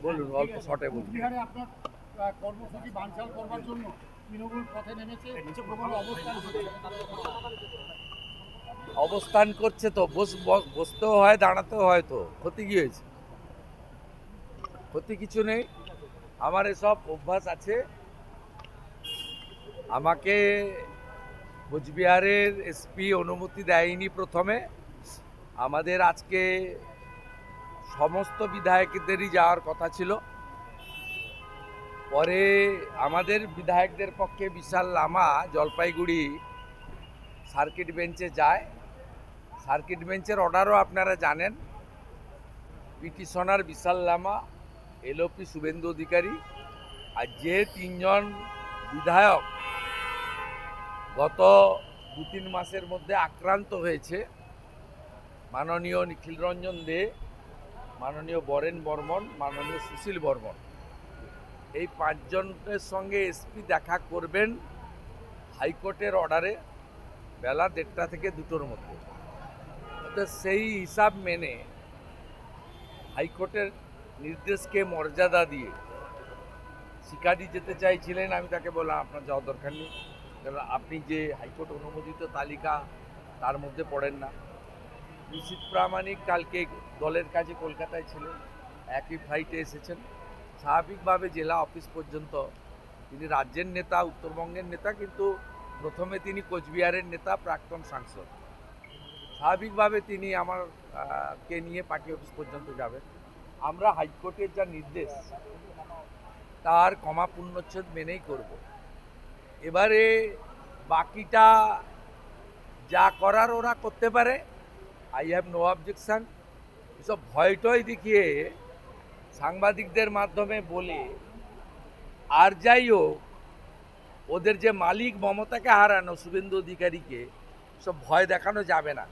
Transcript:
বলুন, অল্প শর্টে বলুন। বিহারে আপনার কর্মসূচি বানচাল করবার জন্য তৃণমূল পথে নেমেছে, অবস্থান করছে তো, বসতেও হয়, দাঁড়াতেও হয়, তো ক্ষতি কি হয়েছে? ক্ষতি কিছু নেই। আমার এসব অভ্যাস আছে। আমাকে কোচবিহারের এসপি অনুমতি দেয়নি প্রথমে। আমাদের আজকে সমস্ত বিধায়কদেরই যাওয়ার কথা ছিল। পরে আমাদের বিধায়কদের পক্ষে বিশাল লামা জলপাইগুড়ি সার্কিট বেঞ্চে যায়। সার্কিট বেঞ্চের অর্ডারও আপনারা জানেন। পিটিশনার বিশাল লামা, এলওপি শুভেন্দু অধিকারী, আর যে তিনজন বিধায়ক গত 2-3 মাসের মধ্যে আক্রান্ত হয়েছে, মাননীয় নিখিল রঞ্জন দে, মাননীয় বরেন বর্মন, মাননীয় সুশীল বর্মন, এই 5 জনের সঙ্গে এসপি দেখা করবেন হাইকোর্টের অর্ডারে বেলা 1:30 থেকে 2টোর মধ্যে। তো সেই হিসাব মেনে হাইকোর্টের নির্দেশকে মর্যাদা দিয়ে শিকারি যেতে চাইছিলেন। আমি তাকে বললাম আপনার যাওয়ার দরকার নেই, কারণ আপনি যে হাইকোর্ট অনুমোদিত তালিকা তার মধ্যে পড়েন না। নিশীথ প্রামাণিক কালকে দলের কাজে কলকাতায় ছিলেন, একই ফ্লাইটে এসেছেন। স্বাভাবিকভাবে জেলা অফিস পর্যন্ত তিনি রাজ্যের নেতা, উত্তরবঙ্গের নেতা, কিন্তু প্রথমে তিনি কোচবিহারের নেতা, প্রাক্তন সাংসদ। স্বাভাবিকভাবে তিনি কে নিয়ে পার্টি অফিস পর্যন্ত যাবেন। আমরা হাইকোর্টের যা নির্দেশ তার কমা পূর্ণচ্ছেদ মেনেই করব। এবারে বাকিটা যা করার ওরা করতে পারে, আই হ্যাভ নো অবজেকশন। এসব ভয় টয় দেখিয়ে সাংবাদিকদের মাধ্যমে বলে, আর যাই হোক, ওদের যে মালিক মমতাকে হারানো, শুভেন্দু অধিকারীকে, সব ভয় দেখানো যাবে না।